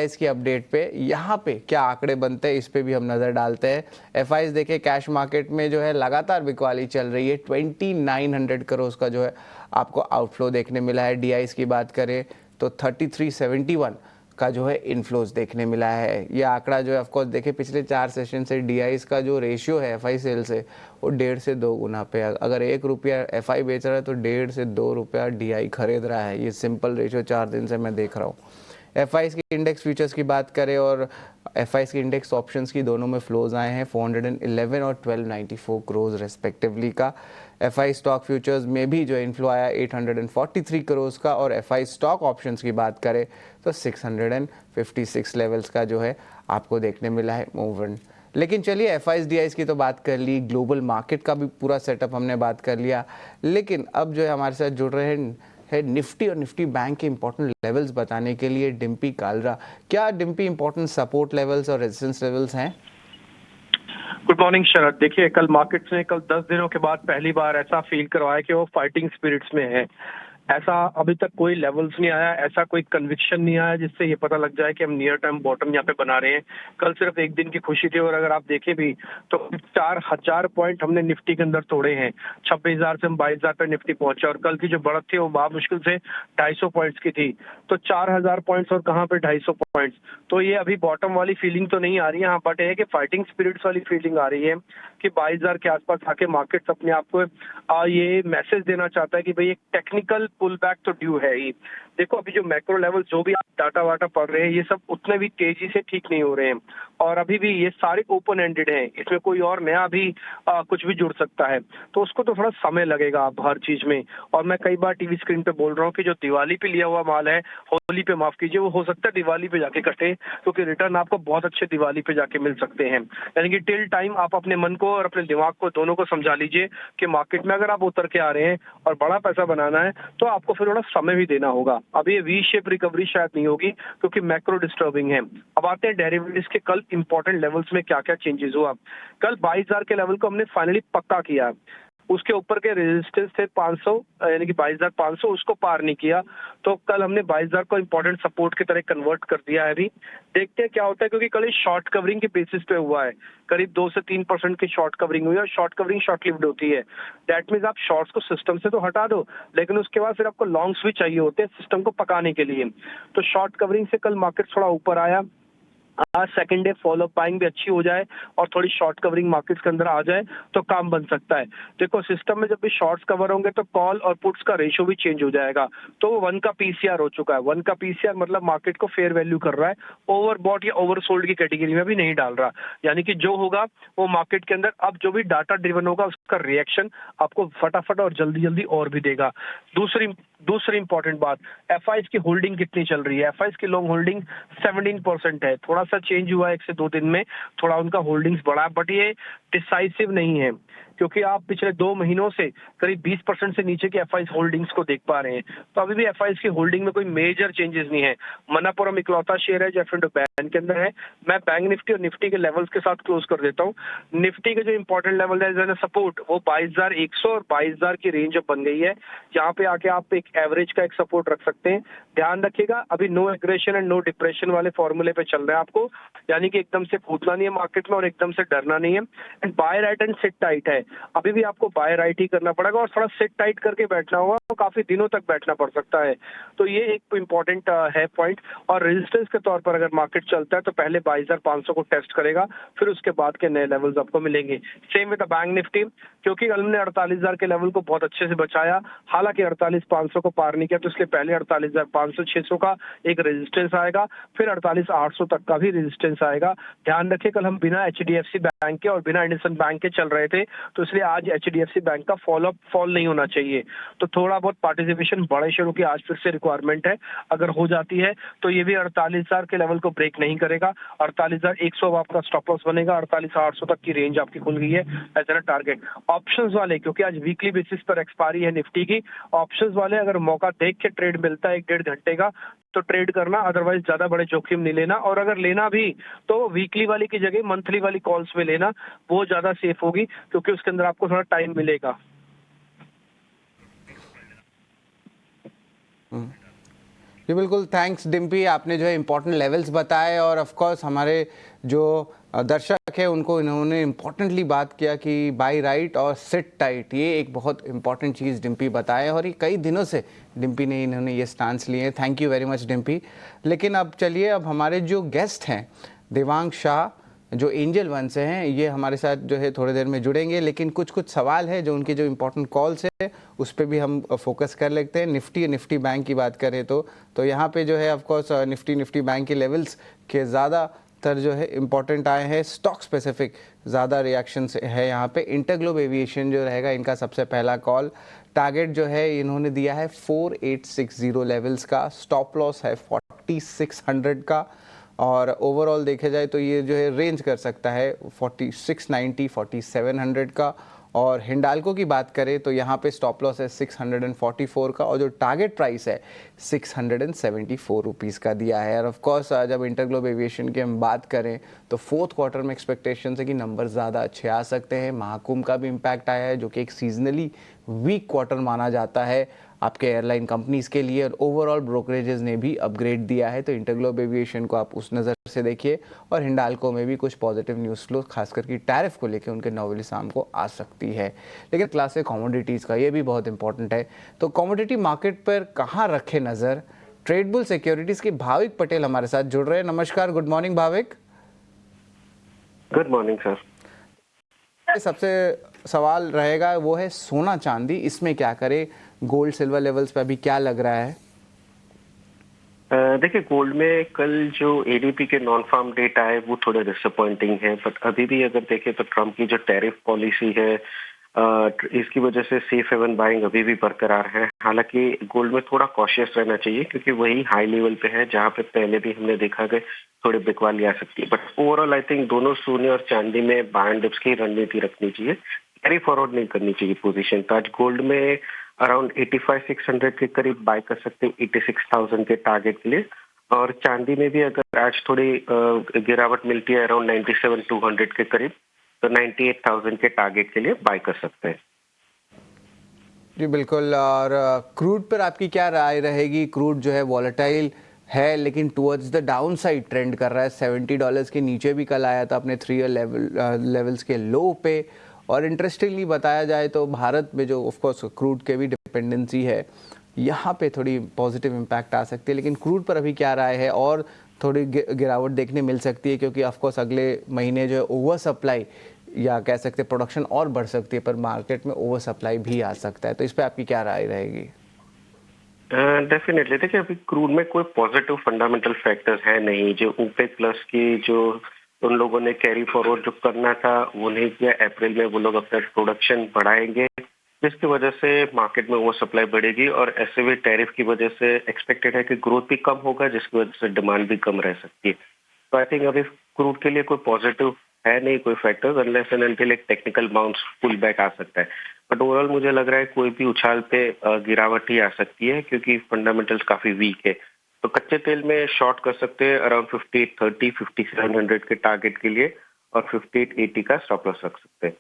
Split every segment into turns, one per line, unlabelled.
DIs की update पे यहाँ पे क्या आंकड़े बनते हैं इस पे भी हम नज़र डालते हैं। एफआईज देखे कैश मार्केट में जो है लगातार बिकवाली चल रही है, 2900 करोड़ का जो है आपको आउटफ्लो देखने मिला है। डीआईज की बात करें तो 3371 का जो है इनफ्लोज देखने मिला है। ये आंकड़ा जो है ऑफकोर्स देखे पिछले 4 सेशन से डीआईज का जो रेशियो है एफआई सेल से वो 1.5 से 2 गुना पे। अगर 1 रुपया एफआई बेच रहा है तो 1.5 से 2 रुपया डीआई खरीद रहा है। ये सिंपल रेशियो 4 दिन से मैं देख रहा हूँ। एफआईज की इंडेक्स फ्यूचर्स की बात करें और एफआईज की इंडेक्स ऑप्शंस की दोनों में फ्लोज आए हैं 411 और 1294 करोड़ रेस्पेक्टिवली का। एफआई स्टॉक फ्यूचर्स में भी जो इनफ्लो आया 843 करोड़ का, और एफआई स्टॉक ऑप्शंस की बात करें तो 656 लेवल्स का जो है आपको देखने मिला है मूवमेंट। लेकिन चलिए एफआईज डीआईज की तो बात कर ली, ग्लोबल मार्केट का भी पूरा सेटअप हमने बात कर लिया। लेकिन अब जो है हमारे साथ जुड़ रहे हैं निफ्टी और निफ्टी बैंक के इंपॉर्टेंट लेवल्स बताने के लिए डिम्पी कालरा। क्या डिम्पी इंपॉर्टेंट सपोर्ट लेवल्स और रेजिस्टेंस लेवल्स हैं?
गुड मॉर्निंग शरद। देखिए कल मार्केट्स ने कल 10 दिनों के बाद पहली बार ऐसा फील करवाया कि वो फाइटिंग स्पिरिट्स में है। ऐसा अभी तक कोई लेवल्स नहीं आया, ऐसा कोई कन्विक्शन नहीं आया जिससे ये पता लग जाए कि हम नियर टर्म बॉटम यहाँ पे बना रहे हैं। कल सिर्फ एक दिन की खुशी थी और अगर आप देखें भी तो 4000 पॉइंट हमने निफ्टी के अंदर तोड़े हैं। 26,000 से हम 22,000 पे निफ्टी पहुंचे और कल की जो बढ़त थी वो बहुत मुश्किल से 250 पॉइंट्स की थी। तो 4000 पॉइंट्स और कहाँ पे 250 पॉइंट्स, तो ये अभी बॉटम वाली फीलिंग तो नहीं आ रही है। हाँ बट है कि फाइटिंग स्पिरिट्स वाली फीलिंग आ रही है कि 22,000 के आसपास आके मार्केट्स अपने आप को ये मैसेज देना चाहता है कि भाई एक टेक्निकल पुल बैक तो ड्यू है ही। देखो अभी जो मैक्रो लेवल जो भी आप डाटा वाटा पढ़ रहे हैं ये सब उतने भी तेजी से ठीक नहीं हो रहे हैं और अभी भी ये सारे ओपन एंडेड हैं, इसमें कोई और नया भी कुछ भी जुड़ सकता है, तो उसको तो थोड़ा समय लगेगा अब हर चीज में। और मैं कई बार टीवी स्क्रीन पे बोल रहा हूँ कि जो दिवाली पे लिया हुआ माल है, होली पे माफ कीजिए, वो हो सकता है दिवाली पे जाके कटे, क्योंकि रिटर्न आपको बहुत अच्छे दिवाली पे जाके मिल सकते हैं। यानी कि टिल टाइम आप अपने मन को और अपने दिमाग को दोनों को समझा लीजिए कि मार्केट में अगर आप उतर के आ रहे हैं और बड़ा पैसा बनाना है तो आपको फिर थोड़ा समय भी देना होगा। अब ये वी शेप रिकवरी शायद नहीं होगी क्योंकि मैक्रो डिस्टर्बिंग है। अब आते हैं डेरिवेटिव्स के कल इंपॉर्टेंट लेवल्स में क्या क्या चेंजेस हुआ। कल 22,000 के लेवल को हमने फाइनली पक्का किया, उसके ऊपर के रेजिस्टेंस थे 500 यानी कि 22,500, उसको पार नहीं किया, तो कल हमने 22,000 को इंपॉर्टेंट सपोर्ट की तरह कन्वर्ट कर दिया है। अभी देखते हैं क्या होता है, क्योंकि कल ये शॉर्ट कवरिंग के बेसिस पे हुआ है, करीब 2 से 3% की शॉर्ट कवरिंग हुई है और शॉर्ट कवरिंग शॉर्ट लिव्ड होती है। दैट मीन्स आप शॉर्ट्स को सिस्टम से तो हटा दो, लेकिन उसके बाद फिर आपको लॉन्ग्स भी चाहिए होते हैं सिस्टम को पकाने के लिए। तो शॉर्ट कवरिंग से कल मार्केट थोड़ा ऊपर आया। आज second day follow up buying भी अच्छी हो जाए और थोड़ी शॉर्ट कवरिंग मार्केट्स के अंदर आ जाए तो काम बन सकता है। देखो सिस्टम में जब भी शॉर्ट्स कवर होंगे तो कॉल और पुट्स का रेशियो भी चेंज हो जाएगा। तो 1 का पीसीआर हो चुका है। 1 का पीसीआर मतलब मार्केट को फेयर वैल्यू कर रहा है, ओवरबॉट या ओवरसोल्ड की कैटेगरी में भी नहीं डाल रहा। यानी कि जो होगा वो मार्केट के अंदर अब जो भी डाटा ड्रिवन होगा उसका रिएक्शन आपको फटाफट और जल्दी जल्दी और भी देगा। दूसरी इंपॉर्टेंट बात, एफआईज की होल्डिंग कितनी चल रही है। एफआईज की लॉन्ग होल्डिंग 17% है। थोड़ा सा चेंज हुआ है 1 से 2 दिन में, थोड़ा उनका होल्डिंग्स बढ़ा, बट ये डिसाइसिव नहीं है क्योंकि आप पिछले 2 महीनों से करीब 20% से नीचे की एफआईज होल्डिंग्स को देख पा रहे हैं। तो अभी भी एफआईज की होल्डिंग में कोई मेजर चेंजेस नहीं है। मनापुरम इकलौता शेयर है जो एफ एंड बैन के अंदर है। मैं बैंक निफ्टी और निफ्टी के लेवल्स के साथ क्लोज कर देता हूँ। निफ्टी के जो इंपॉर्टेंट लेवल है सपोर्ट, वो 22,100 और 22,000 की रेंज अब बन गई है। यहाँ पे आके आप एक एवरेज का एक सपोर्ट रख सकते हैं। ध्यान रखिएगा अभी no aggression and no depression वाले फॉर्मूले पे चल रहे हैं आपको, यानी कि एकदम से कूदना नहीं है मार्केट में और एकदम से डरना नहीं है। And buy right and sit tight है, अभी भी आपको बाय राइट ही करना पड़ेगा और थोड़ा सिट टाइट करके बैठना होगा, तो काफी दिनों तक बैठना पड़ सकता है। तो ये एक इंपॉर्टेंट है पॉइंट। और रेजिस्टेंस के तौर पर अगर मार्केट चलता है तो पहले 22,500 को टेस्ट करेगा, फिर उसके बाद के नए लेवल्स आपको मिलेंगे। Same with the bank Nifty, क्योंकि कल हमने 48,000 के लेवल को बहुत अच्छे से बचाया, हालांकि 48,500 को पार नहीं किया, तो इसलिए पहले 48,500 600 का एक रेजिस्टेंस आएगा, फिर 48,800 तक का भी रेजिस्टेंस आएगा। ध्यान रखिए कल हम बिना एचडीएफसी बैंक के और बिना इंडसइंड बैंक के चल रहे थे, तो इसलिए आज एचडीएफसी बैंक का फॉल नहीं होना चाहिए। तो थोड़ा बहुत पार्टिसिपेशन बड़े शेयरों की आज फिर से रिक्वायरमेंट है, अगर हो जाती है तो ये भी 48,000 के लेवल को ब्रेक नहीं करेगा। 48,100 आपका स्टॉप लॉस बनेगा, 48,800 तक की रेंज आपकी खुल गई है एज ए टारगेट। ऑप्शंस वाले, क्योंकि आज वीकली बेसिस पर एक्सपायरी है निफ्टी की, ऑप्शंस वाले अगर मौका देख के ट्रेड मिलता है 1-1.5 घंटे का तो ट्रेड करना, अदरवाइज ज्यादा बड़े जोखिम नहीं लेना। और अगर लेना भी तो वीकली वाली की जगह मंथली वाली कॉल्स में लेना, वो ज्यादा सेफ होगी क्योंकि उसके अंदर आपको थोड़ा टाइम मिलेगा।
जी बिल्कुल, थैंक्स डिम्पी। आपने जो है इंपॉर्टेंट लेवल्स बताए और ऑफ कोर्स हमारे जो दर्शक है उनको इन्होंने इम्पोर्टेंटली बात किया कि बाई राइट और सिट टाइट, ये एक बहुत इंपॉर्टेंट चीज़ डिम्पी बताए और ये कई दिनों से डिम्पी ने इन्होंने ये स्टांस लिए हैं। Thank you very much Dimpy. लेकिन अब चलिए, अब हमारे जो गेस्ट हैं देवांग शाह जो एंजल वन से हैं, ये हमारे साथ जो है थोड़ी देर में जुड़ेंगे, लेकिन कुछ सवाल है जो उनके जो इंपॉर्टेंट कॉल्स है उस पर भी हम फोकस कर लेते हैं। निफ्टी बैंक की बात करें तो यहाँ पे जो है ऑफ कोर्स निफ्टी बैंक के लेवल्स के ज़्यादातर जो है इंपॉर्टेंट आए हैं। स्टॉक स्पेसिफिक ज़्यादा रिएक्शन है यहाँ पे। इंटरग्लोब एविएशन जो रहेगा इनका सबसे पहला कॉल। टारगेट जो है इन्होंने दिया है 4860 लेवल्स का, स्टॉप लॉस है 4600 का, और ओवरऑल देखा जाए तो ये जो है रेंज कर सकता है 4690 4700 का। और हिंडाल्को की बात करें तो यहाँ पे स्टॉप लॉस है 644 का और जो टारगेट प्राइस है 674 रुपीज़ का दिया है। और ऑफ कोर्स जब इंटरग्लोब एविएशन की हम बात करें तो फोर्थ क्वार्टर में एक्सपेक्टेशन है कि नंबर ज़्यादा अच्छे आ सकते हैं। महाकुंभ का भी इम्पैक्ट आया है जो कि एक सीजनली वीक क्वार्टर माना जाता है आपके एयरलाइन कंपनीज के लिए, और ओवरऑल ब्रोकरेजेस ने भी अपग्रेड दिया है। तो इंटरग्लोब एविएशन को आप उस नज़र से देखिए, और हिंडाल्को में भी कुछ पॉजिटिव न्यूज़ फ्लो खासकर कि टैरिफ को लेकर उनके नौवेली शाम को आ सकती है। लेकिन क्लास है कमोडिटीज़ का, ये भी बहुत इंपॉर्टेंट है। तो कमोडिटी मार्केट पर कहाँ रखे नज़र? ट्रेडबुल सिक्योरिटीज़ के भाविक पटेल हमारे साथ जुड़ रहे हैं। नमस्कार, good morning Bhavik.
Good morning sir.
सबसे सवाल रहेगा वो है सोना चांदी, इसमें क्या करें? गोल्ड सिल्वर लेवल्स पे अभी क्या लग रहा है?
देखिए, गोल्ड में कल जो एडीपी के नॉन फार्म डेटा है वो थोड़े डिसअपॉइंटिंग है, बट अभी भी अगर देखें तो ट्रम्प की जो टैरिफ पॉलिसी है इसकी वजह से सेफ हेवन बाइंग अभी भी बरकरार है। हालांकि गोल्ड में थोड़ा कॉशियस रहना चाहिए क्योंकि वही हाई लेवल पे है जहां पे पहले भी हमने देखा कि थोड़ी बिकवाली आ सकती है, बट ओवरऑल आई थिंक दोनों सोने और चांदी में बाय एंड डिप्स की रणनीति रखनी चाहिए, कैरी फॉरवर्ड नहीं करनी चाहिए पोजीशन। तो आज गोल्ड में अराउंड 85,600 के करीब बाय कर सकते हैं 86,000 के टारगेट के लिए, और चांदी में भी अगर आज थोड़ी गिरावट मिलती है अराउंड 97,200 के करीब, तो 98,000 के टारगेट के लिए बाय कर सकते हैं।
जी बिल्कुल। और क्रूड पर आपकी क्या राय रहेगी? क्रूड जो है वॉलेटाइल है लेकिन towards the down side trend कर रहा है। $70 के नीचे भी कल आया था अपने 3 ईयर लेवल्स के लो पे। और इंटरेस्टिंगली बताया जाए तो भारत में जो ऑफकोर्स क्रूड के भी डिपेंडेंसी है, यहाँ पे थोड़ी पॉजिटिव इम्पैक्ट आ सकती है। लेकिन क्रूड पर अभी क्या राय है? और थोड़ी गिरावट देखने मिल सकती है क्योंकि ऑफकोर्स अगले महीने जो है ओवर सप्लाई या कह सकते हैं प्रोडक्शन और बढ़ सकती है, पर मार्केट में ओवर सप्लाई भी आ सकता है। तो इस पर आपकी क्या राय रहेगी?
डेफिनेटली देखिए, अभी क्रूड में कोई पॉजिटिव फंडामेंटल फैक्टर्स है नहीं। जो ओपेक प्लस की जो उन लोगों ने कैरी फॉरवर्ड जो करना था वो नहीं किया। अप्रैल में वो लोग अपना प्रोडक्शन बढ़ाएंगे जिसकी वजह से मार्केट में ओवर सप्लाई बढ़ेगी, और ऐसे भी टैरिफ की वजह से एक्सपेक्टेड है कि ग्रोथ भी कम होगा जिसकी वजह से डिमांड भी कम रह सकती है। तो आई थिंक अभी क्रूड के लिए कोई पॉजिटिव है नहीं कोई फैक्टर्स, अनलेस एंड अनटिल एक टेक्निकल बाउंस पुल बैक आ सकता है। बट ओवरऑल मुझे लग रहा है कोई भी उछाल पे गिरावट ही आ सकती है क्योंकि फंडामेंटल्स काफी वीक है। तो कच्चे तेल में शॉर्ट कर सकते हैं अराउंड 5830 5700 के टारगेट के लिए, और 5880 का स्टॉप लॉस रख सकते हैं।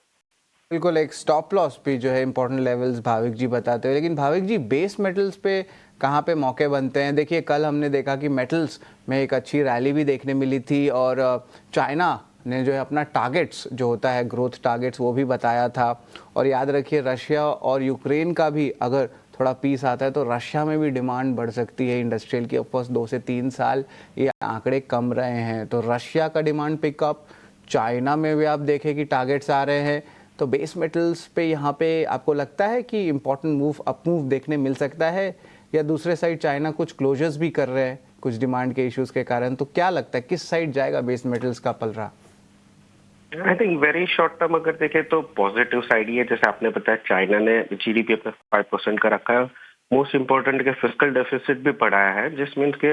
बिल्कुल, एक स्टॉप लॉस भी जो है इंपॉर्टेंट लेवल्स भाविक जी बताते हुए। लेकिन भाविक जी, बेस मेटल्स पे कहाँ पे मौके बनते हैं? देखिए, कल हमने देखा कि मेटल्स में एक अच्छी रैली भी देखने मिली थी, और चाइना ने जो है अपना टारगेट्स जो होता है ग्रोथ टारगेट्स वो भी बताया था। और याद रखिए, रशिया और यूक्रेन का भी अगर थोड़ा पीस आता है तो रशिया में भी डिमांड बढ़ सकती है इंडस्ट्रियल की। ऑफकोर्स 2 से 3 साल ये आंकड़े कम रहे हैं, तो रशिया का डिमांड पिकअप, चाइना में भी आप देखें कि टारगेट्स आ रहे हैं। तो बेस मेटल्स पे यहाँ पे आपको लगता है कि इम्पोर्टेंट मूव अप मूव देखने मिल सकता है, या दूसरे साइड चाइना कुछ क्लोजर्स भी कर रहे हैं कुछ डिमांड के इश्यूज के कारण? तो क्या लगता है किस साइड जाएगा बेस मेटल्स का पलड़ा?
I think very short term अगर देखें तो पॉजिटिव साइड ही है। जैसे आपने बताया चाइना ने जीडीपी अपना 5% का रखा है। मोस्ट इम्पोर्टेंट के फिस्कल डेफिसिट भी बढ़ाया है, जिस मीन्स के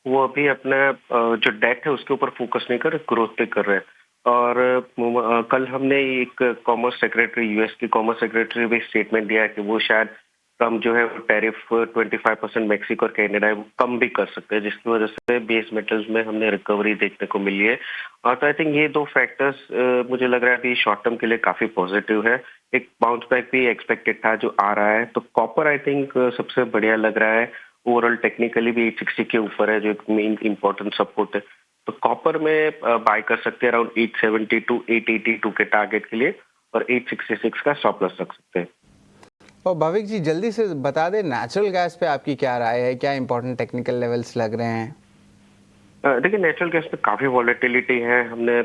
वो अभी अपना जो डेट है उसके ऊपर फोकस नहीं कर, ग्रोथ पे कर रहे हैं। और कल हमने एक कॉमर्स सेक्रेटरी, यूएस की कॉमर्स सेक्रेटरी भी स्टेटमेंट दिया है कि वो शायद कम जो है टैरिफ 25% मेक्सिको और कनाडा है वो कम भी कर सकते हैं, जिसकी वजह से बेस मेटल्स में हमने रिकवरी देखने को मिली है। और तो आई थिंक ये दो फैक्टर्स मुझे लग रहा है अभी शॉर्ट टर्म के लिए काफी पॉजिटिव है। एक बाउंस बैक भी एक्सपेक्टेड था जो आ रहा है। तो कॉपर आई थिंक सबसे बढ़िया लग रहा है, ओवरऑल टेक्निकली भी 860 के ऊपर है, जो एक मेन इंपॉर्टेंट सपोर्ट है। तो कॉपर में बाय कर सकते हैं अराउंड 870 टू 882 के टारगेट के लिए, और 866 का स्टॉप लॉस रख सकते हैं।
और भाविक जी जल्दी से बता दें, नेचुरल गैस पे आपकी क्या राय है, क्या इंपॉर्टेंट टेक्निकल लेवल्स लग रहे हैं?
देखिए, नेचुरल गैस में काफी वॉलेटिलिटी है। हमने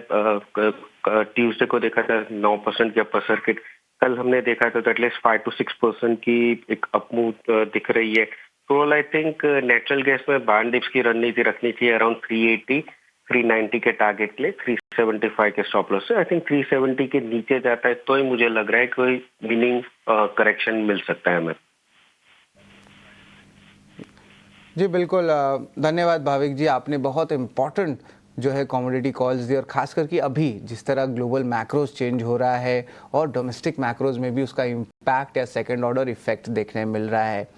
ट्यूसडे को देखा था 9% के अपर सर्किट, कल हमने देखा था एटलीस्ट 5 to 6% की एक अपमूव दिख रही है। तो आई थिंक नेचुरल गैस में बाय डिप्स की रणनीति रखनी चाहिए अराउंड 380 390 के टारगेट के लिए, 375 के स्टॉप लॉस से। आई थिंक 370 के नीचे जाता है तो ही मुझे लग रहा है कोई मीनिंग करेक्शन मिल सकता है हमें।
जी बिल्कुल, धन्यवाद भाविक जी, आपने बहुत इम्पॉर्टेंट जो है कमोडिटी कॉल्स दी, और खास करके अभी जिस तरह ग्लोबल मैक्रोज चेंज हो रहा है और डोमेस्टिक मैक्रोज में भी उसका इम्पैक्ट या सेकंड ऑर्डर इफेक्ट देखने मिल रहा है।